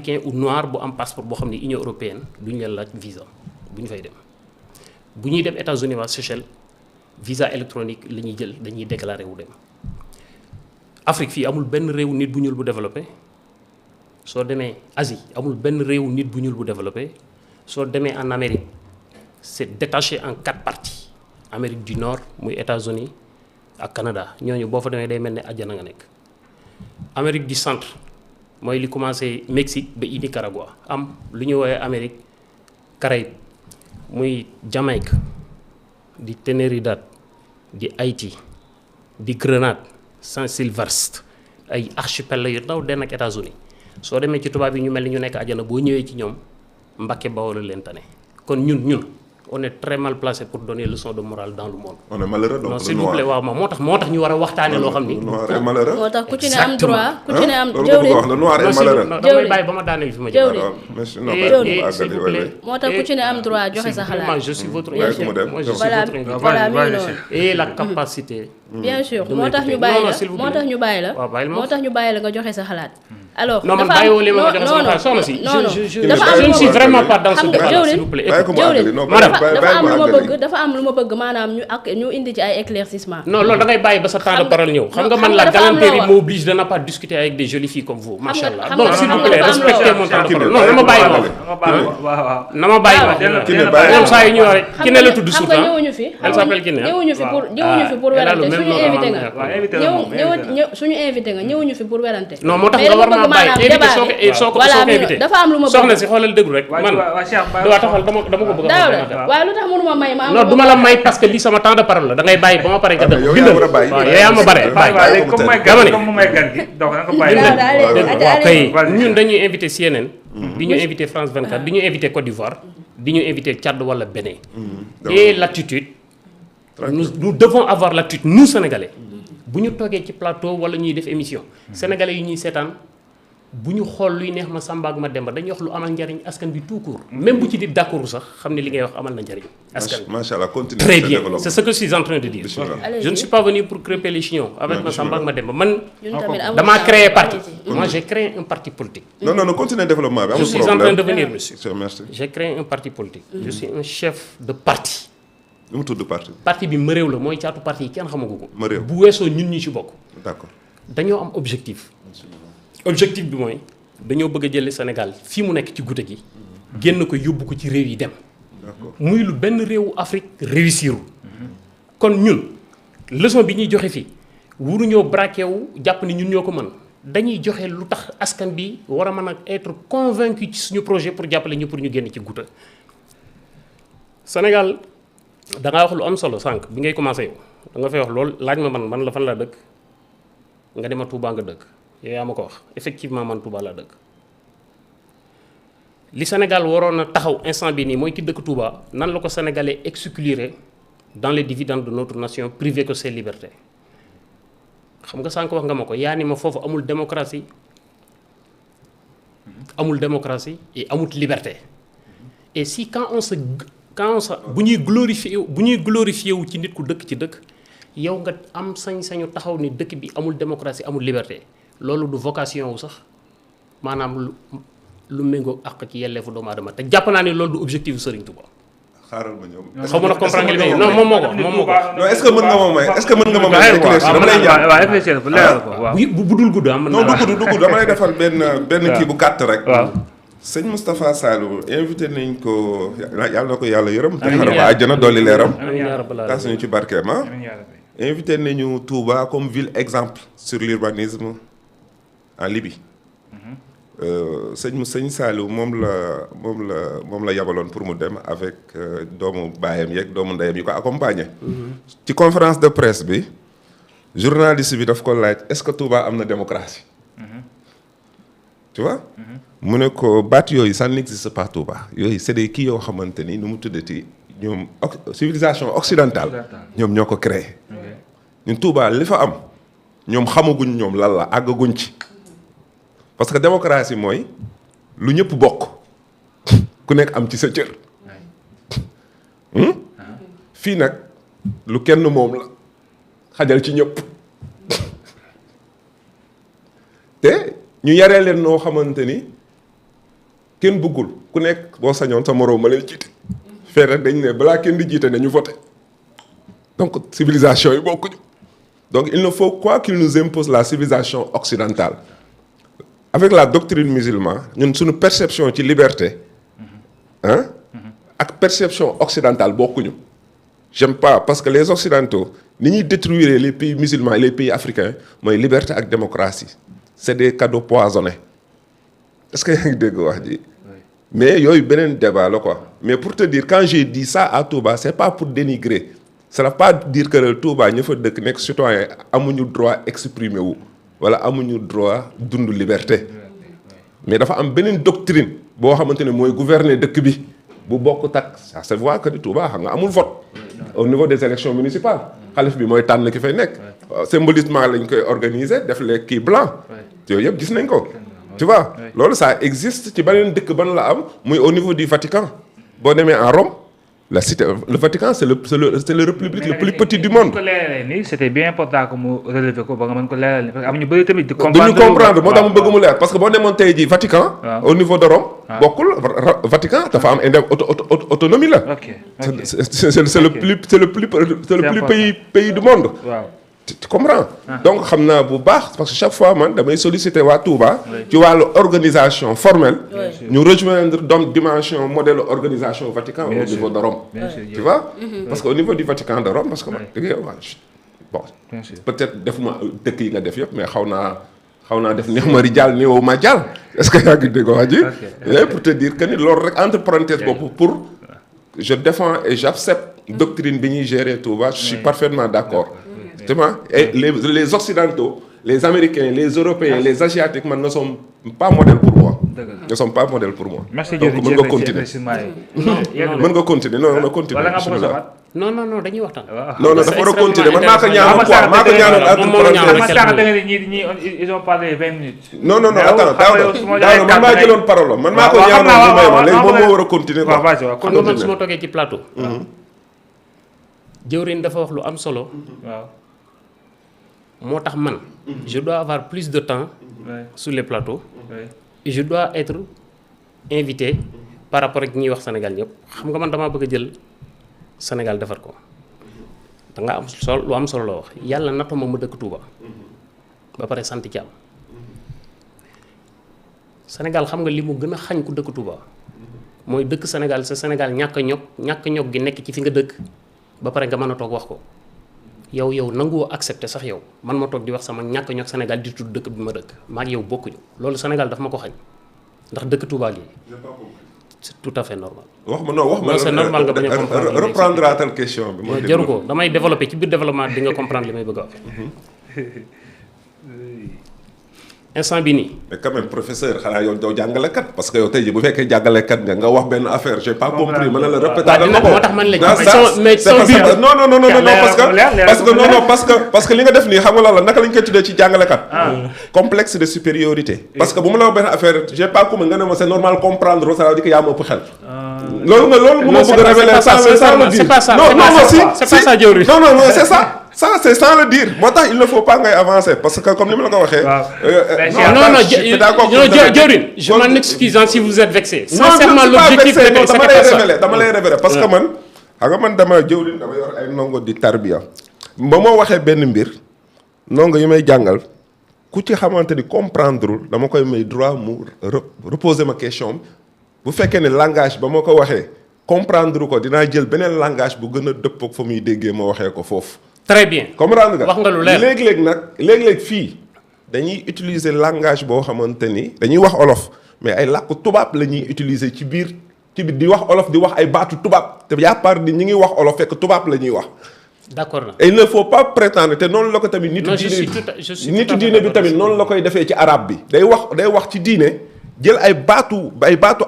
africain ou noir bu am passeport boo xam ne Union européenne duñu leen laaj visa bu ñu fay dem bu ñuy dem États-Unis waa Seychelles visa électronique la ñuy jël dañuy déclarer wu dem Afrique fii amul benn réew nit bu ñuul bu développé soo demee Asie amul benn réew nit bu ñuul bu développé soo demee en Amérique c'est détaché en 4 parties Amérique du Nord muy États-Unis ak Canada ñooñu boo fa demee day mel ne àjjana nga nekk Amérique du Centre mooy li commencé Mexique ba i Nicaragua am lu ñuy woowee Amérique Caraïbes muy Jamaïque di Trinidad di Haïti di Grenade Saint-Sylvestre ay archipel la yu ndaw den ak États-Unis soo demee ci tubaab yi ñu mel ni ñu nekk àjjana boo ñëwee ci ñoom Mbàkke Bawol leen tane kon ñun on est très mal placé pour donner leçon de morale dans le monde. On est malheureux donc. Non s'il vous plaît waaw moo tax ñu war a waxtaane loo xam ni. Le noir est malheureux. moo tax ku ci ne am droit ku ci ne am jëwriñ le noir est malheureux. damay bàyyi ba ma daaneel fi ma jëwriñ s'il vous plaît. moo tax ku ci ne am droit joxe sa xalaat. je suis votre bien sûr voilà mi ngi noonu. et la capacité. bien sûr moo tax ñu bàyyi la moo tax ñu bàyyi la nga joxe sa xalaat. alors non man bàyyiwoo li ma joxe sama xalaat soxna si. je ne suis vraiment pas dans ce débat s'il vous plaît. dafa am lu ma bëgg maanaam ñu indi ci ay éclaircissement. non loolu da ngay bàyyi ba sa temps de parole ñëw. xam nga man la galanterie m'oblige de ne pas discuter avec des jolies filles comme vous. machallah donc s'il vous plaît respectez mon temps de parole. non na ma bàyyi ma na ma bàyyi ma ñoom saa yu ñëw rek ki ne la tudd suuf ah elle s'appelle Kiné ñëwuñu fi pour werante suñu invité nga ñëwuñu fi pour werante. non moo tax nga war maa bàyyi invité soo ko invité dafa am lu ma bëgg soxna si xoolal déglu rek man waa taxal dama ko bëgg a waaw lu tax mënuma may ma non duma la may parce que li sama temps de parole la da ngay bàyyi ba ma pare nga def bindal waaw yaa ma bare bàyyi comme may gan gi donc da nga ko bàyyi waaw kay ñun dañuy invité CNN di ñu invité France 24 di ñu invité Côte d'Ivoire di ñu invité Tchad wala Bénin et l'attitude nous devons avoir l'attitude nous Sénégalais bu ñu toogee ci plateau wala ñuy def émission Sénégalais yi ñuy seetaan bu ñu xool luy neex ma Samba ak ma Demba dañuy wax lu amal njariñ askan bi tout court même bu ci di d'accord sax xam ne li ngay wax amal na njariñ askan bi Machallah, continue. très bien c'est ce que je suis en train de dire je ne suis pas venu pour crêper les chignons avec ma Samba ak ma Demba man damaa créé parti moi j'ai créé un parti politique non continue développement bi je suis en train de venir monsieur merci j'ai créé un parti politique je suis un chef de parti lu mu tudd parti bi ma réew la mooy caatu parti yi kenn xamagu ko ma réew bu weesoo ñun ñi ci bokk d'accord dañoo am objectif bi mooy dañoo bëgg a jële Sénégal fii mu nekk ci gudde gi génn ko yóbbu ko ci réew yi dem muy lu benn réewu Afrique réussir kon ñun leçon bi ñuy joxe fii wuruñoo braqué wu jàpp ni ñun ñoo ko mën dañuy joxe lu tax askan bi war a mën a être convaincu ci suñu projet pour jàppale ñu pour ñu génn ci gudde Sénégal da ngaa wax lu am solo sànq bi ngay commencé yow da nga fay wax loolu laaj ma man la fan laa dëkk nga dema Touba nga dëkk yow yaa ma ko wax effectivement man Touba laa dëkk li Sénégal waroon a taxaw instant bi nii mooy ki dëkk Touba nan la ko sénégalais exclure dans les dividendes de notre nation privé que ses libertés xam nga sànq wax nga ma ko yaa ni ma foofu amul démocratie et amut liberté et si quand on se bu ñuy glorifier wu ci nit ku dëkk ci dëkk yow nga am sañ-sañu taxaw ni dëkk bi amul démocratie amul liberté loolu du vocation wu sax maanaam lu méngoo ak ci yelleefu doomu aadama te jàpp naa ne loolu du objectif bu Serigne Touba. xaaral ma ñëw. xaw ma na comprendre li non moom moo ko. non est-ce que mën nga ma may éclaircir dama lay jàpp waaw éclaircir bu leeral ko waaw. bu dul gudd am. non du gudd dama lay defal benn kii bu gàtt rek. waaw sëñ Moustapha Saliou invité nañ ko yàlla na ko yàlla yërëm. te xaral ba àjjana dolli leeram. tax suñu ci barkeem ah. invité nañu Touba comme ville exemple sur l'urbanisme en Libye. sëñ Saliou moom la yabaloon pour mu dem avec doomu baayam yeeg doomu ndeyam yi ko accompagner. ci conférence de presse bi journaliste bi daf ko laaj est-ce que Touba am na démocratie. tu vois. mu ne ko baat yooyu ça n'existe pas Touba yooyu c'est des kii yoo xamante ni nu mu tuddati ñoom civilisation occidentale ñoom ñoo ko créé. ñun Touba li fa am ñoom xamaguñ ñoom lan la àggaguñ ci. parce que démocratie mooy lu ñëpp bokk ku nekk am ci sa cër. fii nag lu kenn moom la xajal ci ñëpp te ñu yaree leen noo xamante ni kenn bëggul ku nekk boo sañoon sa moroom ma leen jiite fee rek dañ ne balaa kenn di jiite nañu voté donc civilisation yi bokkuñu donc il ne faut quoi qu'il nous impose la civilisation occidentale avec la doctrine musulmane ñun suñu perception ci liberté hein ak perception occidentale bokkuñu. J'aime pas parce que les occidentaux ni ñuy détruire les pays musulmans et les pays africains mooy liberté ak démocratie c'est des cadeaux poisonnés est-ce que yaa ngi dégg wax ji mais yooyu beneen débat la quoi mais pour te dire quand j'ai dit ça à Touba c'est pas pour dénigrer ça ne veut pas dire que Touba ñu fa dëkk nekk citoyen amuñu droit exprimer wu wala amuñu droit dund liberté mais dafa am beneen doctrine boo xamante ne mooy gouverner dëkk bi bu bokk tak ça se voit que Touba xam nga amul vote au niveau des élections municipales xalif bi mooy tànn ki fay nekk symboliquement lañ koy organiser def les kii blanc yooyu yëpp gis nañ ko tu vois loolu ça existe ci beneen dëkk ban la am muy au niveau du Vatican boo demee en Rome la cité le Vatican c'est le république le plus petit du monde. ko leeralee nii c'était bien important que mu relever ko ba nga mën ko leeral nii parce que am ñu bëri tamit di comprendre moo tax mu bëgg mu leer parce que boo demoon tey jii Vatican au niveau de Rome bokkul Vatican dafa am autonomie la c'est le plus pays du monde. Tu comprends donc xam naa bu baax parce que chaque fois man damay solliciter waa Touba ci wàllu organisation formelle ñu rejoindre donc dimension modèle organisation Vatican au niveau de Rome tu vois parce que au niveau du Vatican de Rome parce que man dëgg bon peut-être defuma dëkk yi nga def yëpp mais xaw naa def neex ma rijal néew ma jàll est-ce que yaa ngi dégg wax ji pour te dire que ni loolu rek entre parenthèses boobu pour je défends et j'accepte doctrine bi ñuy gérer Touba je suis parfaitement d'accord. Et les Occidentaux, les Américains, les Européens, les Asiatiques ne sont pas modèles pour moi. Ne sont pas modèles pour moi. Merci donc mën nga continuer. Mën nga continuer non continuer. non dañuy waxtaan. non dafa war a continuer man maa ko ñaanal quoi maa ko ñaanal ils ont parlé 20 minutes. non attends daaw man maa jëloon parole man maa ko ñaanal may ma léegi moom moo war a continuer quoi. kon man su ma toogee ci plateau. jëwriñ dafa wax lu am solo. waaw. moo tax man je dois avoir plus de temps sur les plateaux et je dois être invité par rapport ak ñuy wax Sénégal ñëpp xam nga man damaa bëgg a jël Sénégal defar ko da nga am solo lu am solo la wax yàlla nattoo ma dëkk Touba ba pare sant ci am Sénégal xam nga li mu gën a xañ ku dëkk Touba mooy dëkk Sénégal sa Sénégal ñàkk a ñokk gi nekk ci fi nga dëkk ba pare nga mën a toog wax ko yow nanguwoo accepté sax yow man ma toog di wax sama ñàkk ñox Sénégal di tudd dëkk bi ma dëkk maa ak yow bokkuñu loolu Sénégal daf ma ko xañ ndax dëkk Touba gi c'est tout à fait normal. wax ma c'est normal nga bañ a comprendre reprendre atal question bi. mooy jaru ko damay développer ci biir développement di nga comprendre li may bëgg a wax. instant bi nii. mais quand même professeur xanaa yow doo jàngalekat parce que yow tey jii bu fekkee jàngalekat nga wax benn affaire j'ai pas compris mën na la répéter ma ko. moo tax man la parce que li nga def nii xam nga la naka lañ koy tuddee ci jàngalekat. complexe de supériorité. parce que bu ma la wax benn affaire j'ai pas compris nga ne ma c'est normal comprendre ça veut dire que yaa ma ëpp xel. loolu nga bëgg a révéler ça c'est ça le dire. c'est pas ça jëwriñ. non c'est ça. Ça c'est sans le dire moo tax il ne faut pas ngay avancer parce que comme ni ma la ko waxee. jëwriñ je m'en excuse si vous êtes vexé. sincèrement l'objectif c'était pas ça dama lay révéler parce que man xam nga man dama jëwriñ dama yor ay ndongo di tarbiya ba moo waxee benn mbir ndongo yi may jàngal ku ci xamante ni comprendre dama koy may droit mu reposer ma question bu fekkee ne langage ba moo ko waxee comprendre ko dinaa jël beneen langage bu gën a dëppoo fa muy déggee ma waxee ko foofu. très bien comprendre nga wax nga lu leer léeg-léeg fii dañuy utiliser langage boo xamante ni dañuy wax olof mais ay làkku tubaab la ñuy utiliser ci biir di wax olof di wax ay baatu tubaab te yaakaar ni ñi ngi wax olof fekk tubaab la ñuy wax. d'accord na et il ne faut pas prétendre te noonu la ko tamit. nitu diine bi tamit noonu la koy defee ci arabe bi. day wax ci diine jël ay baatu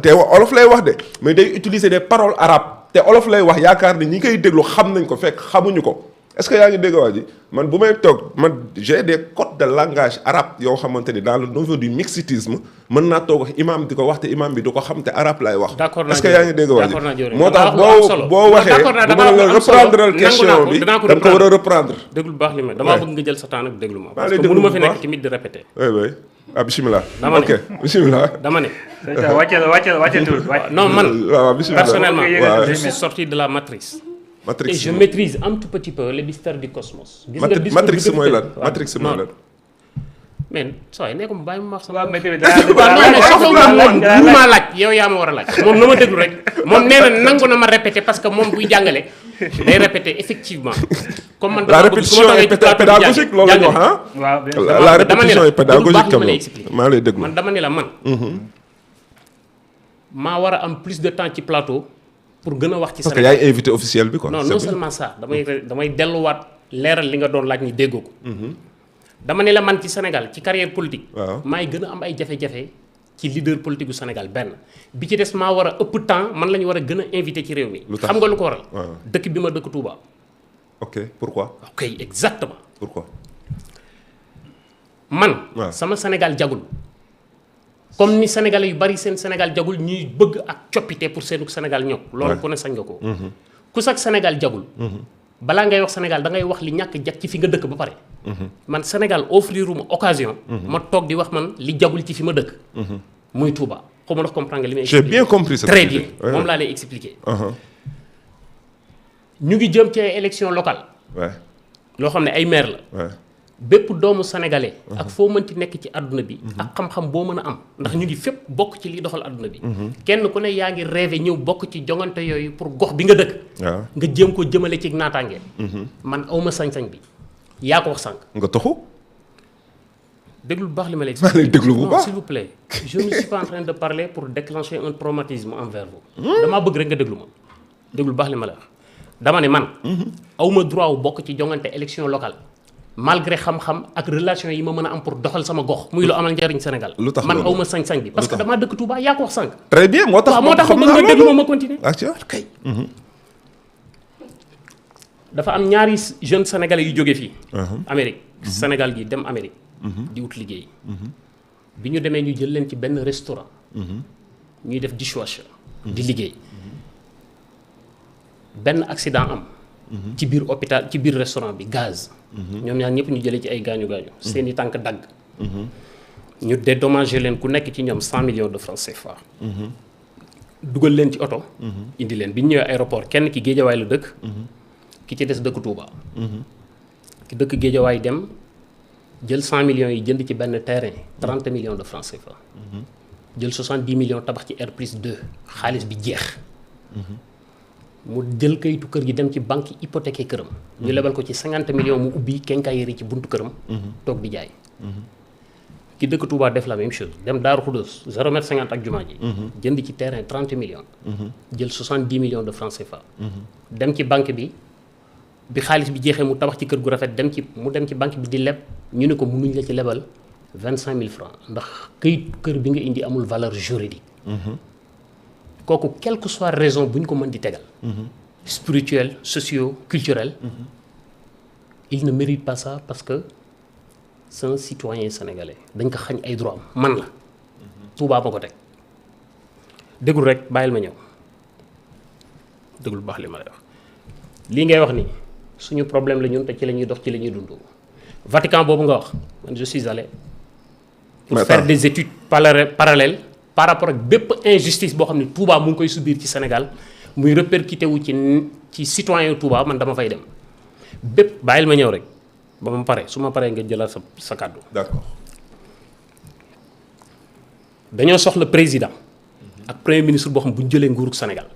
te olof lay wax de mais day utiliser des paroles arabes te olof lay wax yaakaar ni ñi koy déglu xam nañ ko fekk xamuñu ko. est-ce que yaa ngi dégg waa ji man bu may toog j'ai des codes de langage arabe yoo xamante ni dans le niveau du mixitisme mën naa toog wax imam di ko wax te imam bi du ko xam te arabe lay wax. est-ce que yaa ngi dégg waa ji moo tax boo waxee bu ma la reprendre question bi da nga ko war a reprendre. déglu baax li ma damaa bëgg nga jël sa temps nag déglu ma parce que mënu ma fi nekk tamit di répéter. oui ah bisimilah. dama ne ok bisimilah. dama ne. wàcceel tur. non man. waaw bisimilah personnellement waaw. je suis sorti de la matrice. Matrix et je maîtrise un tout petit peu les mystères du cosmos. gis nga discours Matrix mooy lan waaw. Matrix mooy lan. mais saa yi ne ko mu bàyyi ma wax sama. waaw mais tamit maa laaj yow yaa ma war a laaj moom na ma déglu rek moom nee na nangu na ma répété parce que moom buy jàngale day répété effectivement. comme man la répétition est pédagogique loolu la ñu wax ah. waaw la répétition est pédagogique quand même expliquer maa lay déglu. man dama ne la man. maa war a am plus de temps ci plateau pour gën a wax ci parce que Sénégal. yaay invité officiel bi quoi. non seulement ça damay delluwaat leeral li nga doon laaj ni déggoo ko. dama ne la man ci Sénégal ci carrière politique. waaw maay gën a am ay jafe-jafe ci leader politique gu Sénégal benn bi ci des maa war a ëpp temps man la ñu war a gën a invité ci réew mi. lu tax xam nga lu ko waral. waaw dëkk bi ma dëkk Touba. ok pourquoi. ok exactement. pourquoi. man. waaw sama Sénégal jagul. comme ni Sénégalais yu bari seen Sénégal jagul ñuy bëgg ak coppite pour seenu Sénégal ñëw. loolu ku ne sañ nga ko. ku sax Sénégal jagul. balaa ngay wax Sénégal da ngay wax li ñàkk jag ci fi nga dëkk ba pare. man Sénégal offriruma occasion. ma toog di wax man li jagul ci fi ma dëkk. muy Touba xaw ma ndax comprendre nga li may j'ai bien compris ce que très tu dis. bien moom laa lay expliquer. ñu ngi jëm ci ay élection locale ouais loo xam ne ay maire la. ouais bépp doomu sénégalais. ak foo mënti nekk ci àdduna bi. ak xam-xam boo mën a am. ndax ñu ngi fépp bokk ci liy doxal àdduna bi. kenn ku ne yaa ngi rêvé ñëw bokk ci jongante yooyu pour gox bi nga dëkk. waaw nga jéem ko jëmale ci naataange. man awma sañ-sañ bi yaa ko wax sànq. nga toxu. déglu bu baax li ma lay maa lay déglu bu non baax s'il vous plaît je ne suis pas en train de parler pour déclencher un traumatisme envers vous. damaa bëgg rek nga déglu ma déglu bu baax li ma la wax dama ne man. awma droit wu bokk ci jongante élection locale. malgré xam-xam ak relation yi ma mën a am pour doxal sama gox. muy lu amal njariñ Sénégal. lu tax man loolu awma sañ-sañ bi. parce que damaa dëkk Touba yaa ko wax sànq. très bien moo tax waaw moo tax xam bëgg naa nga déglu loolu. ma continuer. kay. dafa am ñaari jeunes sénégalais yu jóge fii. Amérique Sénégal gi dem Amérique. di wut liggéey. bi ñu demee ñu jël leen ci benn restaurant. ñuy def dishwasher. di liggéey. benn accident am. ci biir hôpital ci biir restaurant bi gaz. ñoom ñaar ñëpp ñu jëlee ci ay gaañu gaañu. seen i tànk dagg. ñu dédommagé leen ku nekk ci ñoom 100 millions de francs CFA. dugal leen ci oto. indi leen bi ñu ñëwee aéroport kenn ki Géejawaay la dëkk. ki ci des dëkk Touba. ki dëkk Géejawaay dem jël 100 millions yi jënd ci benn terrain 30 millions de francs CFA. jël 70 millions tabax ci R+2 xaalis bi jeex. mu jël kayitu kër gi dem ci banque hypothéqué këram. ñu lebal ko ci 50 millions mu ubbi quincaillerie ci buntu këram. toog di jaay. ki dëkk Touba def la même chose dem Daaru Xudoos 0,50 ak jumaa ji. jënd ci terrain 30 millions. jël 70 millions de francs CFA. dem ci banque bi xaalis bi jeexee mu tabax ci kër gu rafet dem ci banque bi di leb ñu ne ko mënuñ la ci lebal 25 000 francs ndax këyit kër bi nga indi amul valeur juridique. kooku quelle que soit raison bu ñu ko mën di tegal. spirituel socio culturel. il ne mérite pas ça parce que c'est un citoyen sénégalais dañ ko xañ ay droit am man la. Touba ma ko teg déglu rek bàyyil ma ñëw déglu bu baax li ma lay wax lii ngay wax ni suñu problème la ñun te ci la ñuy dox ci la ñuy dund. Vatican boobu nga wax man je suis allé. pour faire des études parallèles. par rapport ak bépp injustice boo xam ne Touba mu ngi koy subir ci Sénégal muy répercuté wu ci citoyen Touba man dama fay dem bépp bàyyil ma ñëw rek ba ma pare su ma paree nga jëlaat sa kàddu. d'accord. dañoo soxla président ak premier ministre boo xam bu ñu jëlee nguurug Sénégal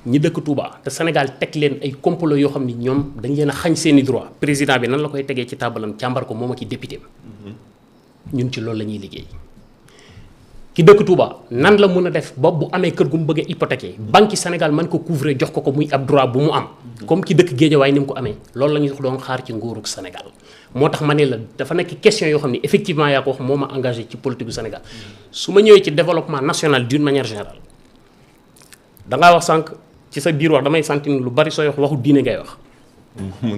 ñi dëkk Touba te Sénégal teg leen ay complot yoo xam ni ñoom dañ leen a xañ seeni droit président bi nan la koy tegee ci tàbbalam càmbar ko moom ak i député ñun ci loolu la ñuy liggéey. ki dëkk Touba nan la mën a def ba bu amee kër gu mu bëgg a hypothéquer banque Sénégal man ko couvrir jox ko muy ab droit bu mu am. comme ki dëkk Géejawaay ni mu ko amee loolu la ñu doon xaar ci nguurug Sénégal. moo tax ma ne la dafa nekk question yoo xam ne effectivement yaa ko wax moo ma engagé ci politique gu Sénégal su ma ñëwee ci développement national d'une manière générale da ngaa wax sànq ci sa biir wax damay sentir lu bari sooy wax waxu diine ngay wax.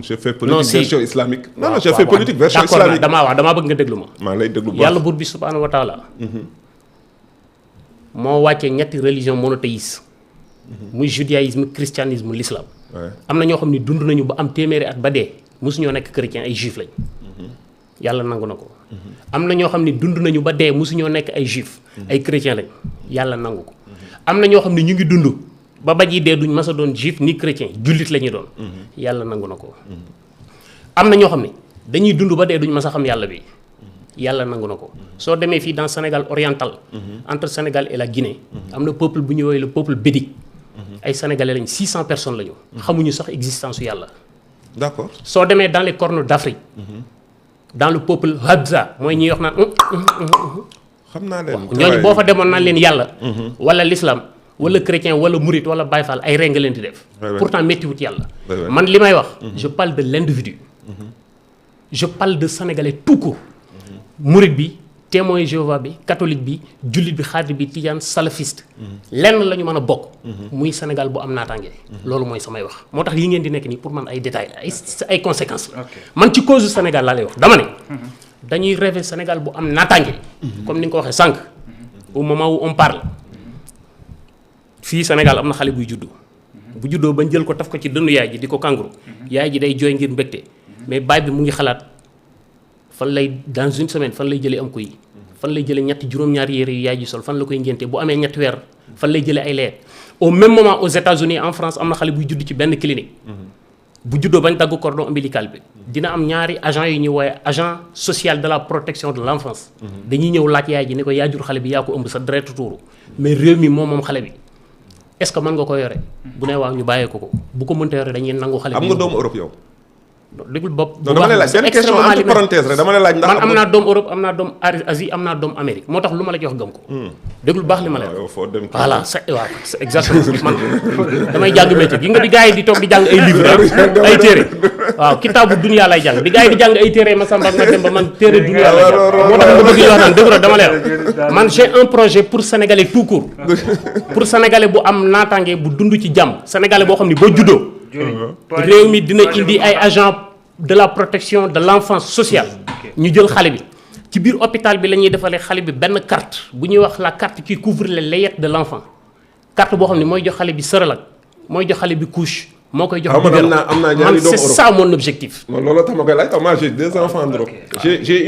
je fais politique version islamique. non je fais politique version d'accord islamique. damaa bëgg nga déglu ma. maa lay déglu bu baax yàlla buur bi subhaanahu wa taala moo wàccee ñetti religion monothéiste muy judaïsme christianisme l'islam. am na ñoo xam ne dund nañu ba am téeméeri at ba dee mosu ñoo nekk chrétien ay juif lañ. yàlla nangu na ko. am na ñoo xam ne dund nañu ba dee mosuñoo nekk ay juif ay chrétien lañ yàlla nangu ko. am na ñoo xam ne ñu ngi dund ba baji dee duñ mas a doon juif ni chrétien jullit la ñuy doon. yàlla nangu na ko. am na ñoo xam ne dañuy dund ba dee duñ mas a xam yàlla bi yàlla nangu na ko. soo demee fii dans Sénégal oriental. entre Sénégal et la Guinée. am na peuple bu ñu woowee le peuple bédik. ay sénégalais lañ 600 personnes lañu. xamuñu sax existence su yàlla. d'accord soo demee dans les cornes d'Afrique. dans le peuple Hadza mooy ñuy wax naan. xam naa leen ñooñu boo fa demoon naan leen yàlla. wala l'islam wala chrétien wala mouride wala Baye Fall ay reng leen di def. pourtant méttiwut yàlla. man li may wax. je parle de l'individu. je parle de sénégalais tout court. mouride bi témoin Jéhovah bi catholique bi jullit bi xaadir bi tijaan salafiste. lenn la ñu mën a bokk. muy Sénégal bu am naataange. loolu mooy samay wax moo tax yi ngeen di nekk nii pour man ay détails ay conséquences la. man ci cause du Sénégal laa lay wax dama ne. dañuy rêver Sénégal bu am naataange. comme ni nga ko waxee sànq. au moment où on parle. fii Sénégal am na xale buy juddu. bu juddoo bañ jël ko taf ko ci dënnu yaay ji di ko kanguru. yaay ji day jooy ngir mbégte. mais baay bi mu ngi xalaat fan lay dans une semaine fan lay jëlee am ko yi fan lay jëlee ñetti juróom-ñaari yére yu yaay ji sol fan la koy ngénte bu amee ñetti weer fan lay jëlee ay leer au même moment aux États-Unis en France am na xale buy judd ci benn clinique. bu juddoo bañ dagg cordon ombilical bi dina am ñaari agent yu ñuy woowe agent social de la protection de l'enfance. dañuy ñëw laaj yaay ji ne ko yaa jur xale bi yaa ko ëmb sa deret tuuru mais réew mi moom xale bi est-ce que mën nga ko yore bu ne waaw ñu bàyyee ko bu ko mënta yore dañuy nangu xale bi. am nga doomu Europe yow. dégul bopp dama lay laaj benn question entre parenthèse rek dama lay laaj ndax man am naa doom Europe am naa doom Asie am naa doom Amérique moo tax lu ma la jox gëm ko. déglu baax li ma la wax. voilà c'est exactement man damay jàng métier gi nga di gars yi di toog di jàng ay livre ay téere waaw kitaabu dunya lay jàng di gars yi di jàng ay téere ma samba ma dem ba man téere dunya lay jàng moo tax nga bëgg di wax naan déglu dama lay wax man j'ai un projet pour sénégalais tout court pour sénégalais bu am naataange bu dund ci jàmm sénégalais boo xam ni boo juddoo réew mi dina indi ay agents de la protection de l'enfance sociale ñu jël xale bi ci biir hôpital bi la ñuy defalee xale bi benn carte bu ñuy wax la carte qui couvre les layettes de l'enfant carte boo xam ne mooy jox xale bi Cerelac mooy jox xale bi couche moo koy jox biberon man c'est ça mon objectif. loolu tax ma koy laaj moi j'ai 2 enfants en Europe. j'ai une